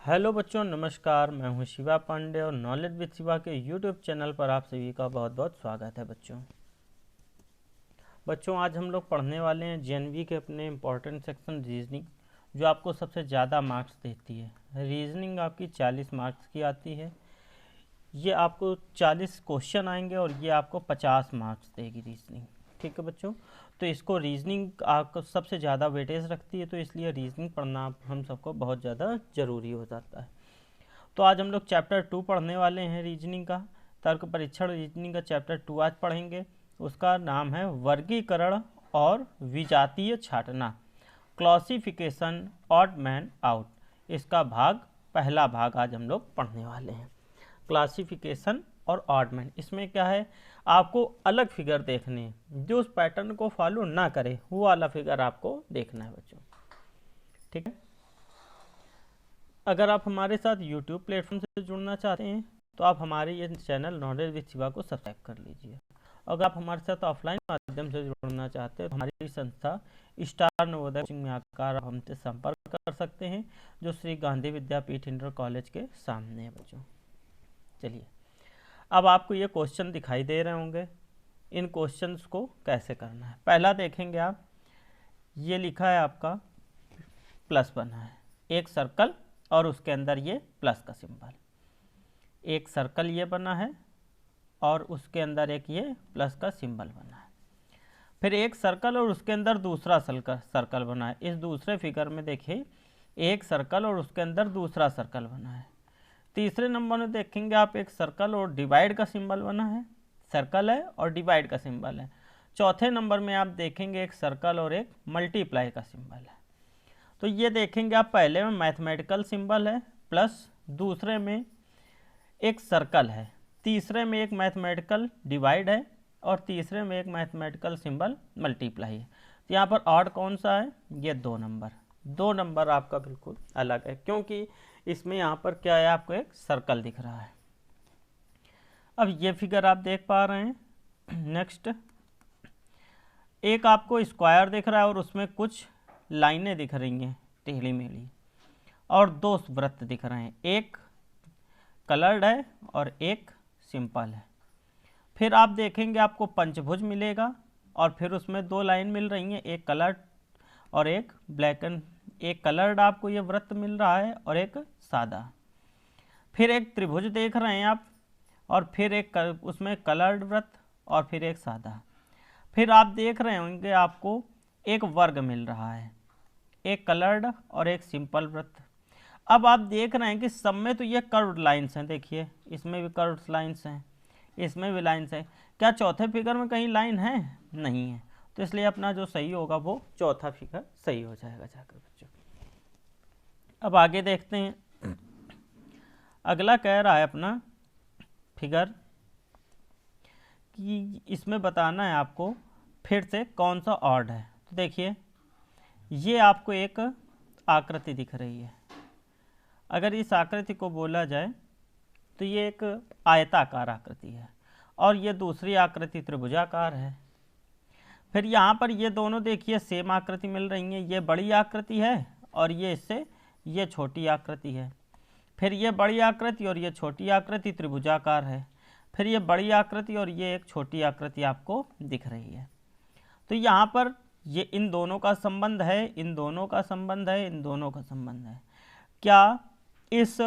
Hello बच्चों, नमस्कार। मैं हूं शिवा पांडे और नॉलेज विद शिवा के यूट्यूब चैनल पर आप सभी का बहुत बहुत स्वागत है। बच्चों आज हम लोग पढ़ने वाले हैं जेएनवी के अपने इम्पोर्टेंट सेक्शन रीजनिंग, जो आपको सबसे ज़्यादा मार्क्स देती है। रीजनिंग आपकी 40 मार्क्स की आती है। ये आपको 40 क्वेश्चन आएंगे और ये आपको 50 मार्क्स देगी रीजनिंग। ठीक है बच्चों, तो इसको रीजनिंग आपको सबसे ज़्यादा वेटेज रखती है, तो इसलिए रीजनिंग पढ़ना हम सबको बहुत ज़्यादा ज़रूरी हो जाता है। तो आज हम लोग चैप्टर 2 पढ़ने वाले हैं रीजनिंग का। तर्क परीक्षण रीजनिंग का चैप्टर 2 आज पढ़ेंगे। उसका नाम है वर्गीकरण और विजातीय छांटना, क्लासिफिकेशन ऑड मैन आउट। इसका पहला भाग आज हम लोग पढ़ने वाले हैं, क्लासिफिकेशन और ऑड मैन। इसमें क्या है, आपको अलग फिगर देखने हैं, जो उस पैटर्न को फॉलो ना करे वो वाला फिगर आपको देखना है बच्चों। ठीक है, अगर आप हमारे साथ YouTube प्लेटफॉर्म से जुड़ना चाहते हैं तो आप हमारे ये चैनल नॉलेज विद शिवा को सब्सक्राइब कर लीजिए। अगर आप हमारे साथ ऑफलाइन माध्यम से जुड़ना चाहते हैं तो हमारी संस्था स्टार नवोदय कोचिंग में आकर आप हमसे संपर्क कर सकते हैं, जो श्री गांधी विद्यापीठ इंटर कॉलेज के सामने है बच्चों। चलिए, अब आपको ये क्वेश्चन दिखाई दे रहे होंगे। इन क्वेश्चंस को कैसे करना है, पहला देखेंगे आप। ये लिखा है आपका प्लस बना है, एक सर्कल और उसके अंदर ये प्लस का सिंबल। एक सर्कल ये बना है और उसके अंदर एक ये प्लस का सिंबल बना है। फिर एक सर्कल और उसके अंदर दूसरा सर्कल बना है। इस दूसरे फिगर में देखिए, एक सर्कल और उसके अंदर दूसरा सर्कल बना है। तीसरे नंबर में देखेंगे आप, एक सर्कल और डिवाइड का सिंबल बना है। सर्कल है और डिवाइड का सिंबल है। चौथे नंबर में आप देखेंगे एक सर्कल और एक मल्टीप्लाई का सिंबल है। तो ये देखेंगे आप, पहले में मैथमेटिकल सिंबल है प्लस, दूसरे में एक सर्कल है, तीसरे में एक मैथमेटिकल डिवाइड है और तीसरे में एक मैथमेटिकल सिंबल मल्टीप्लाई है। तो यहाँ पर ऑड कौन सा है, ये 2 नंबर आपका बिल्कुल अलग है, क्योंकि इसमें यहाँ पर क्या है, आपको एक सर्कल दिख रहा है। अब ये फिगर आप देख पा रहे हैं। नेक्स्ट, एक आपको स्क्वायर दिख रहा है और उसमें कुछ लाइनें दिख रही हैं टेढ़ी मेढ़ी, और 2 वृत्त दिख रहे हैं, एक कलर्ड है और एक सिंपल है। फिर आप देखेंगे आपको पंचभुज मिलेगा और फिर उसमें 2 लाइन मिल रही हैं, एक कलर्ड और एक ब्लैक एंड, एक कलर्ड आपको ये वृत्त मिल रहा है और एक सादा। फिर एक त्रिभुज देख रहे हैं आप, और फिर एक उसमें कलर्ड वृत्त और फिर एक सादा। फिर आप देख रहे होंगे आपको एक वर्ग मिल रहा है, एक कलर्ड और एक सिंपल वृत्त। अब आप देख रहे हैं कि सब में तो ये कर्व्ड लाइंस हैं, देखिए इसमें भी कर्व्ड लाइंस हैं, इसमें भी लाइंस हैं। क्या चौथे फिगर में कहीं लाइन है? नहीं है, तो इसलिए अपना जो सही होगा वो चौथा फिगर सही हो जाएगा जाकर बच्चों। अब आगे देखते हैं, अगला कह रहा है अपना फिगर कि इसमें बताना है आपको फिर से कौन सा ऑड है। तो देखिए, ये आपको एक आकृति दिख रही है। अगर इस आकृति को बोला जाए तो ये एक आयताकार आकृति है और ये दूसरी आकृति त्रिभुजाकार है। फिर यहाँ पर ये दोनों देखिए सेम आकृति मिल रही है, ये बड़ी आकृति है और ये इससे ये छोटी आकृति है। फिर ये बड़ी आकृति और ये छोटी आकृति त्रिभुजाकार है। फिर ये बड़ी आकृति और ये एक छोटी आकृति आपको दिख रही है। तो यहाँ पर ये इन दोनों का संबंध है, इन दोनों का संबंध है, इन दोनों का संबंध है। क्या इस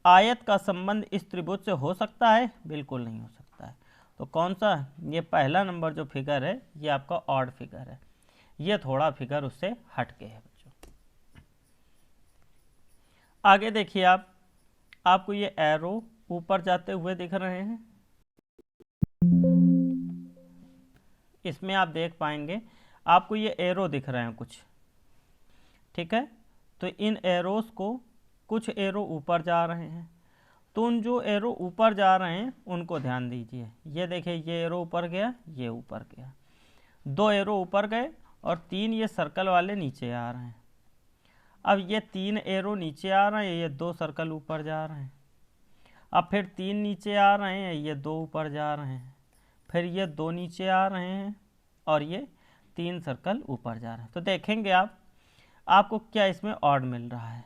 आयत का संबंध इस त्रिभुज से हो सकता है? बिल्कुल नहीं हो सकता है। तो कौन सा? ये पहला नंबर जो फिगर है ये आपका ऑड फिगर है, ये थोड़ा फिगर उससे हट के है बच्चों। आगे देखिए आप, आपको ये एरो ऊपर जाते हुए दिख रहे हैं। इसमें आप देख पाएंगे आपको ये एरो दिख रहे हैं कुछ, ठीक है। तो इन एरोस को, कुछ एरो ऊपर जा रहे हैं, तो उन जो एरो ऊपर जा रहे हैं उनको ध्यान दीजिए। ये देखिए, ये एरो ऊपर गया, ये ऊपर गया, 2 एरो ऊपर गए और 3 ये सर्कल वाले नीचे आ रहे हैं। अब ये 3 एरो नीचे आ रहे हैं, ये 2 सर्कल ऊपर जा रहे हैं। अब फिर 3 नीचे आ रहे हैं, ये 2 ऊपर जा रहे हैं। फिर ये 2 नीचे आ रहे हैं और ये 3 सर्कल ऊपर जा रहे हैं। तो देखेंगे आप, आपको क्या इसमें ऑड मिल रहा है।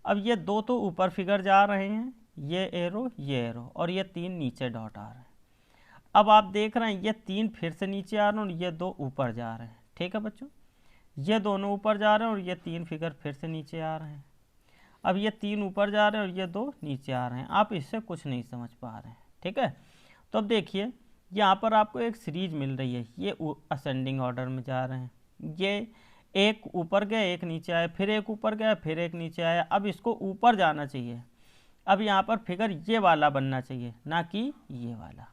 अब ये दो तो ऊपर फिगर जा रहे हैं, ये एरो और ये 3 नीचे डॉट आ रहे हैं। अब आप देख रहे हैं ये 3 फिर से नीचे आ रहे हैं और ये 2 ऊपर जा रहे हैं। ठीक है बच्चों, ये दोनों ऊपर जा रहे हैं और ये 3 फिगर फिर से नीचे आ रहे हैं। अब ये 3 ऊपर जा रहे हैं और ये 2 नीचे आ रहे हैं। आप इससे कुछ नहीं समझ पा रहे हैं। ठीक है, तो अब देखिए यहाँ पर आपको एक सीरीज मिल रही है, ये असेंडिंग ऑर्डर में जा रहे हैं। ये एक ऊपर गया, एक नीचे आया, फिर एक ऊपर गया, फिर एक नीचे आया। अब इसको ऊपर जाना चाहिए। अब यहाँ पर फिगर ये वाला बनना चाहिए, ना कि ये वाला।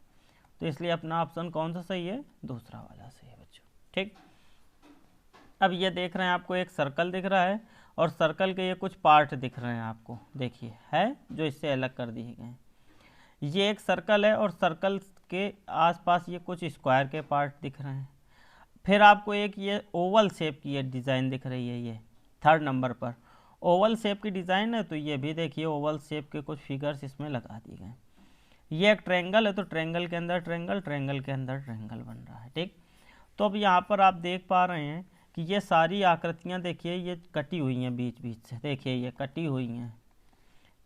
तो इसलिए अपना ऑप्शन कौन सा सही है? दूसरा वाला सही है बच्चों। ठीक, अब ये देख रहे हैं आपको एक सर्कल दिख रहा है और सर्कल के ये कुछ पार्ट दिख रहे हैं आपको, देखिए है जो इससे अलग कर दिए गए हैं। ये एक सर्कल है और सर्कल के आसपास ये कुछ स्क्वायर के पार्ट दिख रहे हैं। फिर आपको एक ये ओवल शेप की ये डिज़ाइन दिख रही है, ये 3rd नंबर पर ओवल शेप की डिज़ाइन है। तो ये भी देखिए ओवल शेप के कुछ फिगर्स इसमें लगा दिए गए। ये एक ट्रायंगल है, तो ट्रायंगल के अंदर ट्रायंगल, ट्रायंगल के अंदर ट्रायंगल बन रहा है। ठीक, तो अब यहाँ पर आप देख पा रहे हैं कि ये सारी आकृतियाँ देखिए ये कटी हुई हैं बीच बीच से। देखिए ये कटी हुई हैं,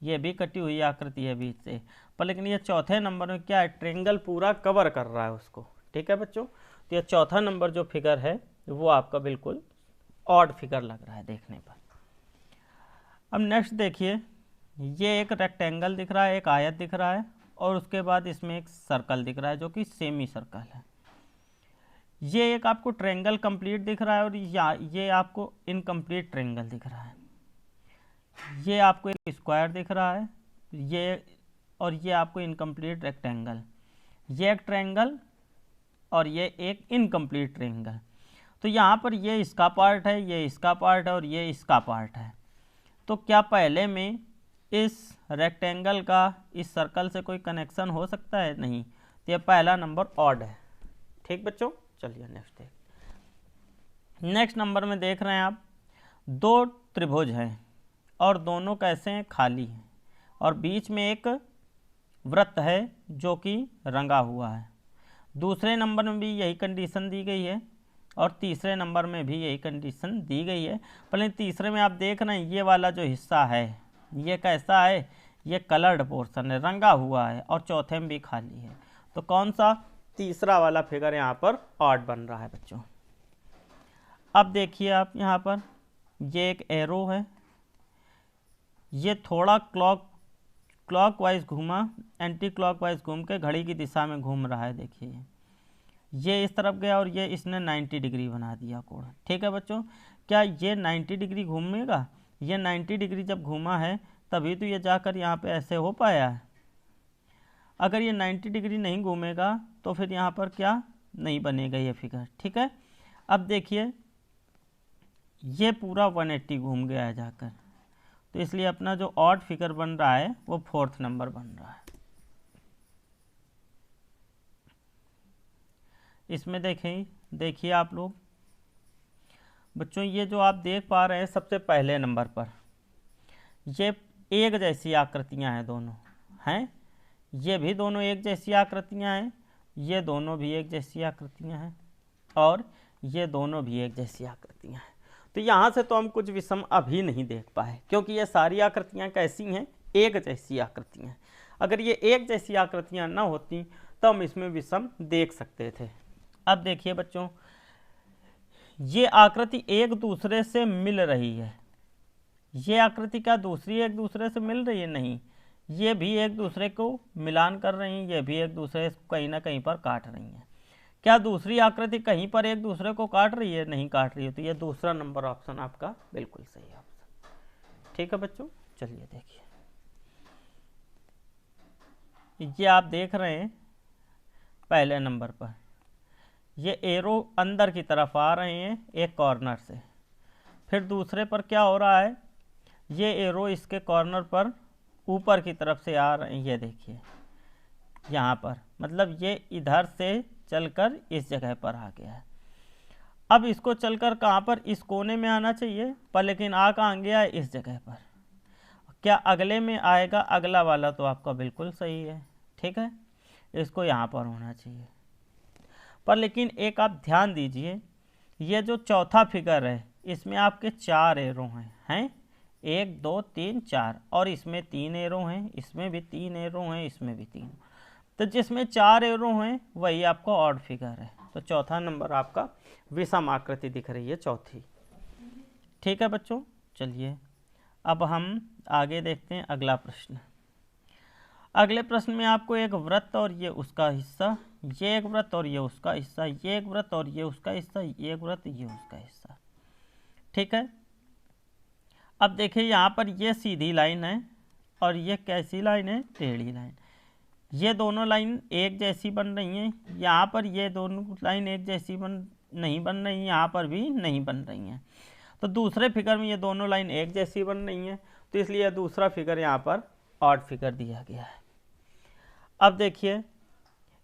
ये भी कटी हुई आकृति है बीच से। पर लेकिन ये 4थे नंबर में क्या है? ट्रायंगल पूरा कवर कर रहा है उसको। ठीक है बच्चों, तो ये 4था नंबर जो फिगर है वो आपका बिल्कुल ऑड फिगर लग रहा है देखने पर। अब नेक्स्ट देखिए, ये एक रेक्टेंगल दिख रहा है, एक आयत दिख रहा है और उसके बाद इसमें एक सर्कल दिख रहा है जो कि सेमी सर्कल है। ये एक आपको ट्रायंगल कंप्लीट दिख रहा है और ये आपको इनकम्प्लीट ट्रायंगल दिख रहा है। ये आपको एक स्क्वायर दिख रहा है, ये और ये आपको इनकम्प्लीट रेक्टेंगल, ये एक ट्रायंगल और ये एक इनकम्प्लीट ट्रायंगल। तो यहाँ पर ये इसका पार्ट है, ये इसका पार्ट है और ये इसका पार्ट है। तो क्या पहले में इस रेक्टेंगल का इस सर्कल से कोई कनेक्शन हो सकता है? नहीं। तो ये पहला नंबर ऑड है। ठीक बच्चों, चलिए नेक्स्ट नंबर में देख रहे हैं आप 2 त्रिभुज हैं और दोनों कैसे हैं? खाली हैं और बीच में एक वृत्त है जो कि रंगा हुआ है। दूसरे नंबर में भी यही कंडीशन दी गई है और तीसरे नंबर में भी यही कंडीशन दी गई है। पर तीसरे में आप देख रहे हैं ये वाला जो हिस्सा है ये कैसा है? ये कलर्ड पोर्शन है, रंगा हुआ है और चौथे में भी खाली है। तो कौन सा? तीसरा वाला फिगर यहाँ पर ऑड बन रहा है बच्चों। अब देखिए आप यहाँ पर ये एक एरो है, ये थोड़ा क्लॉकवाइज घूमा, एंटी क्लॉकवाइज घूम के घड़ी की दिशा में घूम रहा है। देखिए ये इस तरफ गया और ये इसने 90 डिग्री बना दिया कोण। ठीक है बच्चों, क्या ये 90 डिग्री घूमेगा? ये 90 डिग्री जब घूमा है तभी तो ये जाकर यहाँ पे ऐसे हो पाया है। अगर ये 90 डिग्री नहीं घूमेगा तो फिर यहाँ पर क्या नहीं बनेगा ये फिगर। ठीक है, अब देखिए ये पूरा 180 घूम गया है जाकर, तो इसलिए अपना जो ऑड फिगर बन रहा है वो 4th नंबर बन रहा है। इसमें देखिए आप लोग बच्चों, ये जो आप देख पा रहे हैं सबसे पहले नंबर पर ये एक जैसी आकृतियां हैं, दोनों हैं, ये भी दोनों एक जैसी आकृतियां हैं, ये दोनों भी एक जैसी आकृतियां हैं और ये दोनों भी एक जैसी आकृतियां हैं। तो यहाँ से तो हम कुछ विषम अभी नहीं देख पाए क्योंकि ये सारी आकृतियाँ कैसी हैं? एक जैसी आकृतियाँ। अगर ये एक जैसी आकृतियाँ ना होती तो हम इसमें विषम देख सकते थे। अब देखिए बच्चों, ये आकृति एक दूसरे से मिल रही है। ये आकृति क्या दूसरी एक दूसरे से मिल रही है? नहीं, ये भी एक दूसरे को मिलान कर रही हैं, ये भी एक दूसरे को कहीं ना कहीं पर काट रही हैं। क्या दूसरी आकृति कहीं पर एक दूसरे को काट रही है? नहीं काट रही है। तो ये दूसरा नंबर ऑप्शन आपका बिल्कुल सही ऑप्शन। ठीक है बच्चों, चलिए देखिए, ये आप देख रहे हैं पहले नंबर पर ये एरो अंदर की तरफ आ रहे हैं एक कॉर्नर से। फिर दूसरे पर क्या हो रहा है? ये एरो इसके कॉर्नर पर ऊपर की तरफ से आ रहे हैं। ये देखिए यहाँ पर, मतलब ये इधर से चलकर इस जगह पर आ गया है। अब इसको चलकर कहाँ पर? इस कोने में आना चाहिए, पर लेकिन आ कहाँ गया है? इस जगह पर। क्या अगले में आएगा? अगला वाला तो आपका बिल्कुल सही है। ठीक है, इसको यहाँ पर होना चाहिए। पर लेकिन एक आप ध्यान दीजिए, ये जो चौथा फिगर है इसमें आपके 4 एरो हैं 1 2 3 4 और इसमें 3 एरो हैं, इसमें भी 3 एरो हैं, इसमें भी 3। तो जिसमें 4 एरो हैं वही आपका ऑड फिगर है। तो चौथा नंबर आपका विषम आकृति दिख रही है, चौथी। ठीक है बच्चों, चलिए अब हम आगे देखते हैं अगला प्रश्न। अगले प्रश्न में आपको एक वृत्त और ये उसका हिस्सा, ये एक वृत्त और ये उसका हिस्सा, ये एक वृत्त और ये उसका हिस्सा, ये एक वृत्त ये उसका हिस्सा। ठीक है, अब देखिए यहाँ पर ये सीधी लाइन है और ये कैसी लाइन है, टेढ़ी लाइन। ये दोनों लाइन एक जैसी बन रही हैं, यहाँ पर ये दोनों लाइन एक जैसी नहीं बन रही, यहाँ पर भी नहीं बन रही हैं। तो दूसरे फिगर में ये दोनों लाइन एक जैसी बन रही हैं, तो इसलिए दूसरा फिगर यहाँ पर ऑड फिगर दिया गया है। अब देखिए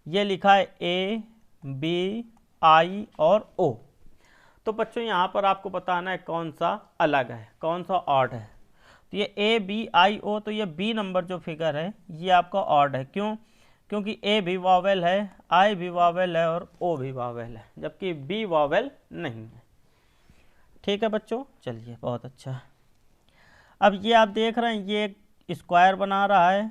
ये लिखा है ए बी आई और ओ। तो बच्चों यहाँ पर आपको बताना है कौन सा अलग है, कौन सा ऑड है। तो ये ए बी आई ओ, तो ये बी नंबर जो फिगर है ये आपका ऑड है। क्यों? क्योंकि ए भी वावेल है, आई भी वावेल है और ओ भी वावेल है, जबकि बी वावेल नहीं है। ठीक है बच्चों, चलिए बहुत अच्छा। अब ये आप देख रहे हैं ये एक स्क्वायर बना रहा है,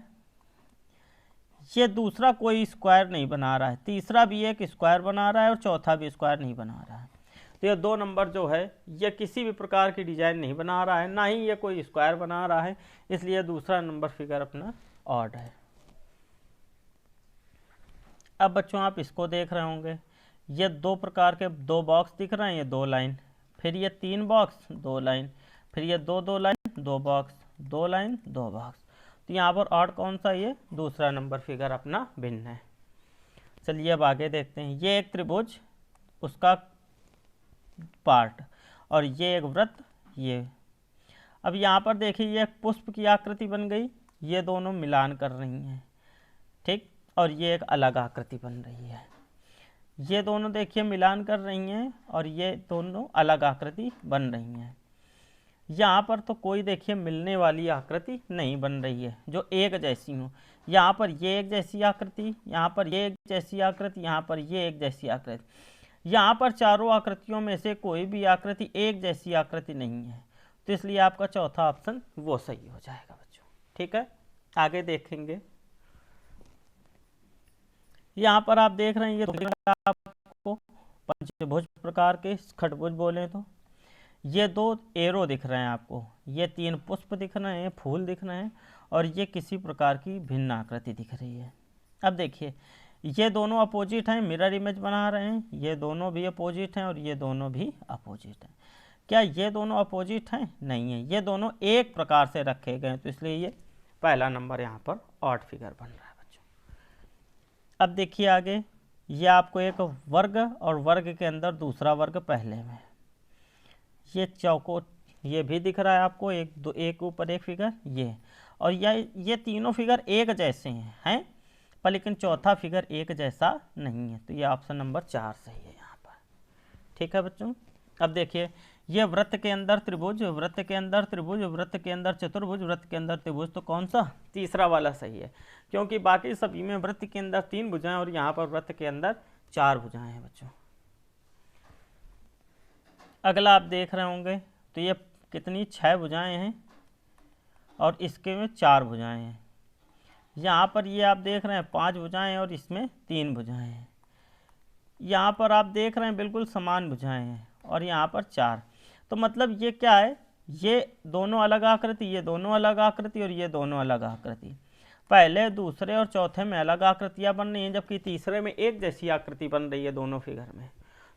ये दूसरा कोई स्क्वायर नहीं बना रहा है, तीसरा भी एक स्क्वायर बना रहा है और चौथा भी स्क्वायर नहीं बना रहा है। तो ये दो नंबर जो है ये किसी भी प्रकार की डिजाइन नहीं बना रहा है, ना ही ये कोई स्क्वायर बना रहा है, इसलिए दूसरा नंबर फिगर अपना ऑड है। अब बच्चों आप इसको देख रहे होंगे, ये दो प्रकार के दो बॉक्स दिख रहे हैं, ये दो लाइन, फिर ये 3 बॉक्स 2 लाइन, फिर ये दो लाइन 2 बॉक्स 2 लाइन 2 बॉक्स। तो यहाँ पर ऑड कौन सा, ये दूसरा नंबर फिगर अपना भिन्न है। चलिए अब आगे देखते हैं। ये एक त्रिभुज, उसका पार्ट, और ये एक वृत्त, ये। अब यहाँ पर देखिए ये एक पुष्प की आकृति बन गई, ये दोनों मिलान कर रही हैं, ठीक, और ये एक अलग आकृति बन रही है। ये दोनों देखिए मिलान कर रही हैं और ये दोनों अलग आकृति बन रही हैं। यहाँ पर तो कोई देखिए मिलने वाली आकृति नहीं बन रही है जो एक जैसी हो। यहाँ पर ये एक जैसी आकृति, यहाँ पर ये एक जैसी आकृति, यहाँ पर ये एक जैसी आकृति। यहाँ पर चारों आकृतियों में से कोई भी आकृति एक जैसी आकृति नहीं है, तो इसलिए आपका चौथा ऑप्शन वो सही हो जाएगा बच्चों। ठीक है, आगे देखेंगे। यहाँ पर आप देख रहे हैं ये आपको पंचभुज प्रकार के खटभुज बोले तो ये 2 एरो दिख रहे हैं आपको, ये 3 पुष्प दिख रहे हैं, फूल दिख रहे हैं, और ये किसी प्रकार की भिन्न आकृति दिख रही है। अब देखिए ये दोनों अपोजिट हैं, मिरर इमेज बना रहे हैं, ये दोनों भी अपोजिट हैं और ये दोनों भी अपोजिट हैं। क्या ये दोनों अपोजिट हैं? नहीं है, ये दोनों एक प्रकार से रखे गए, तो इसलिए ये पहला नंबर यहाँ पर ऑड फिगर बन रहा है बच्चों। अब देखिए आगे, ये आपको एक वर्ग और वर्ग के अंदर दूसरा वर्ग पहले में, ये चौकोर ये भी दिख रहा है आपको, एक ऊपर एक फिगर ये, और ये तीनों फिगर एक जैसे हैं पर लेकिन चौथा फिगर एक जैसा नहीं है, तो ये ऑप्शन नंबर 4 सही है यहाँ पर। ठीक है बच्चों, अब देखिए ये वृत्त के अंदर त्रिभुज, वृत्त के अंदर त्रिभुज, वृत्त के अंदर चतुर्भुज, वृत्त के अंदर त्रिभुज, तो कौन सा? तीसरा वाला सही है, क्योंकि बाकी सभी में वृत्त के अंदर 3 भुजाएं और यहाँ पर वृत्त के अंदर 4 भुजाएं हैं बच्चों। अगला आप देख रहे होंगे, तो ये कितनी 6 भुजाएं हैं और इसके में 4 भुजाएं हैं। यहाँ पर ये आप देख रहे हैं 5 भुजाएं और इसमें 3 भुजाएं हैं। यहाँ पर आप देख रहे हैं बिल्कुल समान भुजाएं हैं और यहाँ पर 4। तो मतलब ये क्या है, ये दोनों अलग आकृति, ये दोनों अलग आकृति और ये दोनों अलग आकृति। पहले, दूसरे और चौथे में अलग आकृतियाँ बन रही हैं, जबकि तीसरे में एक जैसी आकृति बन रही है दोनों फिगर में।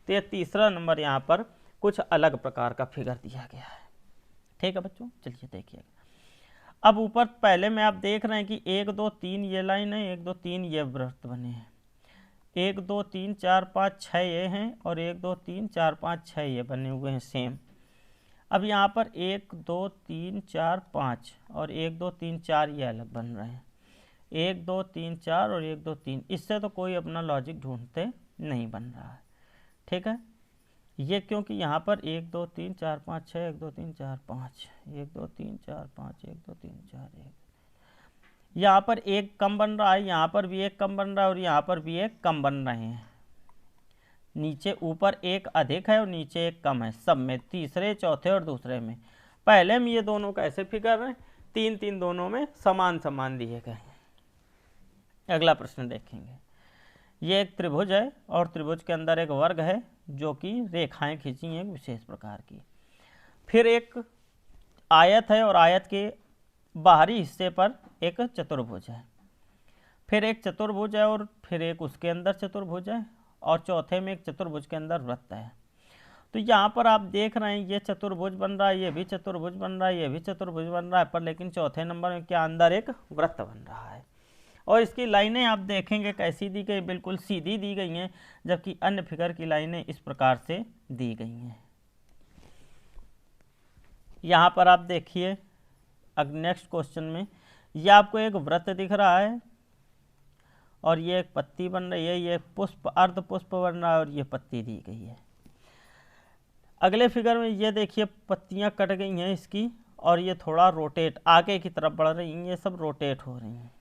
तो ये तीसरा नंबर यहाँ पर कुछ अलग प्रकार का फिगर दिया गया है। ठीक है बच्चों, चलिए देखिएगा। अब ऊपर पहले में आप देख रहे हैं कि 1 2 3 ये लाइन है, 1 2 3 ये वृत्त बने हैं, 1 2 3 4 5 6 ये हैं और 1 2 3 4 5 6 ये बने हुए हैं सेम। अब यहाँ पर 1 2 3 4 5 और 1 2 3 4 ये अलग बन रहे हैं, 1 2 3 4 और 1 2 3, इससे तो कोई अपना लॉजिक ढूंढते नहीं बन रहा है। ठीक है, ये क्योंकि यहाँ पर 1 2 3 4 5 6 1 2 3 4 5 1 2 3 4 5 1 2 3 4 1, यहाँ पर एक कम बन रहा है, यहाँ पर भी एक कम बन रहा है और यहाँ पर भी एक कम बन रहे हैं। नीचे ऊपर एक अधिक है और नीचे एक कम है, सब में, तीसरे चौथे और दूसरे में। पहले में ये दोनों कैसे फिगर हैं, 3 3 दोनों में समान समान दिए गए हैं। अगला प्रश्न देखेंगे। ये एक त्रिभुज है और त्रिभुज के अंदर एक वर्ग है जो कि रेखाएं खींची हैं एक विशेष प्रकार की। फिर एक आयत है और आयत के बाहरी हिस्से पर एक चतुर्भुज है। फिर एक चतुर्भुज है और फिर एक उसके अंदर चतुर्भुज है और चौथे में एक चतुर्भुज के अंदर वृत्त है। तो यहाँ पर आप देख रहे हैं ये चतुर्भुज बन रहा है, ये भी चतुर्भुज बन रहा है, ये भी चतुर्भुज बन रहा है, पर लेकिन चौथे नंबर में क्या अंदर एक वृत्त बन रहा है। और इसकी लाइनें आप देखेंगे कैसी दी गई, बिल्कुल सीधी दी गई हैं, जबकि अन्य फिगर की लाइनें इस प्रकार से दी गई हैं। यहाँ पर आप देखिए अब नेक्स्ट क्वेश्चन में ये आपको एक वृत्त दिख रहा है और ये एक पत्ती बन रही है, ये पुष्प अर्ध पुष्प बन रहा है और ये पत्ती दी गई है। अगले फिगर में ये देखिए पत्तियां कट गई हैं इसकी और ये थोड़ा रोटेट आगे की तरफ बढ़ रही हैं, ये सब रोटेट हो रही हैं।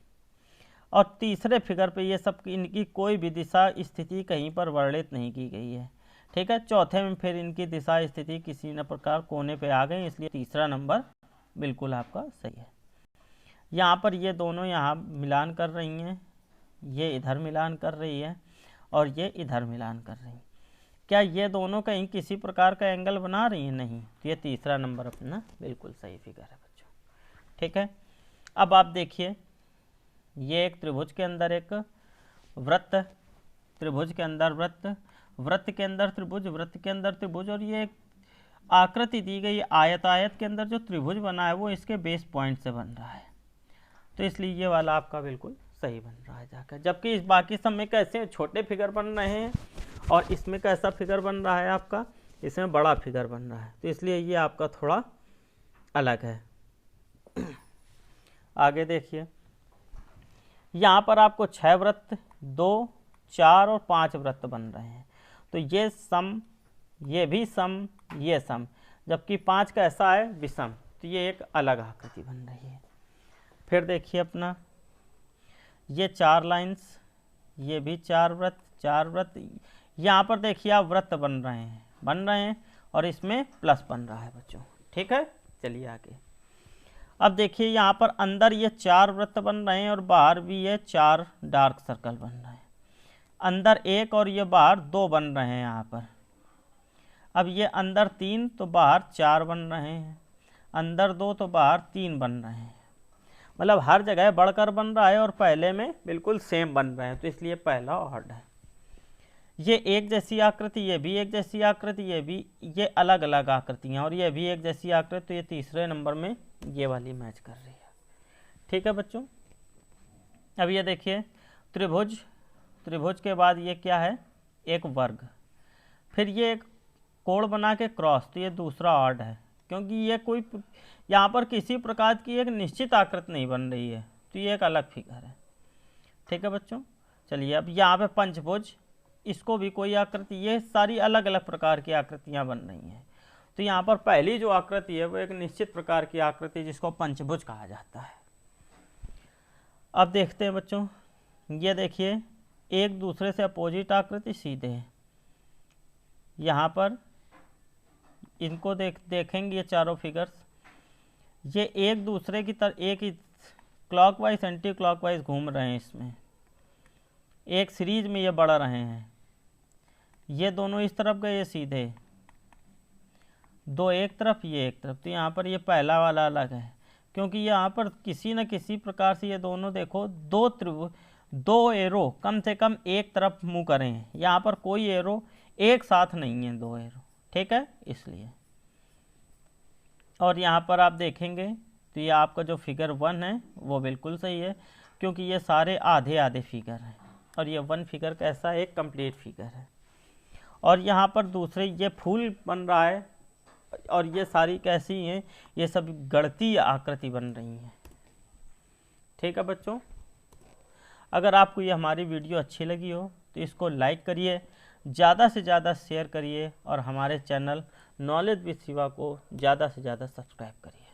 और तीसरे फिगर पे ये सब इनकी कोई भी दिशा स्थिति कहीं पर वर्णित नहीं की गई है। ठीक है, चौथे में फिर इनकी दिशा स्थिति किसी न प्रकार कोने पे आ गई, इसलिए तीसरा नंबर बिल्कुल आपका सही है। यहाँ पर ये दोनों यहाँ मिलान कर रही हैं, ये इधर मिलान कर रही है और ये इधर मिलान कर रही है। क्या ये दोनों कहीं किसी प्रकार का एंगल बना रही हैं? नहीं। तो ये तीसरा नंबर अपना बिल्कुल सही फिगर है बच्चों। ठीक है, अब आप देखिए ये एक त्रिभुज के अंदर एक वृत्त, त्रिभुज के अंदर वृत्त, वृत्त के अंदर त्रिभुज, वृत्त के अंदर त्रिभुज, और ये एक आकृति दी गई आयत। आयत के अंदर जो त्रिभुज बना है वो इसके बेस पॉइंट से बन रहा है, तो इसलिए ये वाला आपका बिल्कुल सही बन रहा है जाकर। जबकि इस बाकी सब में कैसे छोटे फिगर बन रहे हैं और इसमें कैसा फिगर बन रहा है आपका, इसमें बड़ा फिगर बन रहा है, तो इसलिए ये आपका थोड़ा अलग है। आगे देखिए यहाँ पर आपको 6 वृत्त, 2, 4 और 5 वृत्त बन रहे हैं। तो ये सम, ये भी सम, ये सम, जबकि 5 का ऐसा है विषम, तो ये एक अलग आकृति बन रही है। फिर देखिए अपना ये 4 लाइंस, ये भी 4 वृत्त, 4 वृत्त। यहाँ पर देखिए आप वृत्त बन रहे हैं और इसमें प्लस बन रहा है बच्चों। ठीक है, चलिए आगे। अब देखिए यहाँ पर अंदर ये 4 वृत्त बन रहे हैं और बाहर भी ये 4 डार्क सर्कल बन रहे हैं। अंदर 1 और ये बाहर 2 बन रहे हैं यहाँ पर। अब ये अंदर 3 तो बाहर 4 बन रहे हैं, अंदर 2 तो बाहर 3 बन रहे हैं। मतलब हर जगह बढ़कर बन रहा है और पहले में बिल्कुल सेम बन रहे हैं, तो इसलिए पहला ऑर्डर है। ये एक जैसी आकृति, ये भी एक जैसी आकृति, ये भी, ये अलग अलग आकृतियाँ, और ये भी एक जैसी आकृति, तो ये तीसरे नंबर में ये वाली मैच कर रही है। ठीक है बच्चों, अब ये देखिए त्रिभुज, त्रिभुज के बाद ये क्या है, एक वर्ग, फिर ये एक कोण बना के क्रॉस, तो ये दूसरा ऑर्डर है, क्योंकि ये कोई यहाँ पर किसी प्रकार की एक निश्चित आकृति नहीं बन रही है, तो ये एक अलग फिगर है। ठीक है बच्चों, चलिए अब यहाँ पे पंचभुज, इसको भी कोई आकृति, ये सारी अलग अलग प्रकार की आकृतियाँ बन रही हैं। तो यहाँ पर पहली जो आकृति है वो एक निश्चित प्रकार की आकृति जिसको पंचभुज कहा जाता है। अब देखते हैं बच्चों, ये देखिए एक दूसरे से अपोजिट आकृति सीधे है। यहाँ पर इनको देखेंगे ये चारों फिगर्स, ये एक दूसरे की तरह एक ही क्लॉकवाइज एंटी क्लॉकवाइज घूम रहे हैं, इसमें एक सीरीज में ये बढ़ रहे हैं। ये दोनों इस तरफ गए, ये सीधे, 2 एक तरफ, ये एक तरफ। तो यहाँ पर ये पहला वाला अलग है, क्योंकि यहाँ पर किसी न किसी प्रकार से ये दोनों देखो दो एरो कम से कम एक तरफ मुँह करें हैं। यहाँ पर कोई एरो एक साथ नहीं है, 2 एरो। ठीक है, इसलिए। और यहाँ पर आप देखेंगे तो ये आपका जो फिगर 1 है वो बिल्कुल सही है, क्योंकि ये सारे आधे आधे फिगर हैं और ये 1 फिगर कैसा है, एक कंप्लीट फिगर है। और यहाँ पर दूसरे ये फूल बन रहा है और ये सारी कैसी हैं, ये सब गणितीय आकृति बन रही हैं। ठीक है बच्चों, अगर आपको ये हमारी वीडियो अच्छी लगी हो तो इसको लाइक करिए, ज़्यादा से ज़्यादा शेयर करिए और हमारे चैनल नॉलेज विद शिवा को ज़्यादा से ज़्यादा सब्सक्राइब करिए।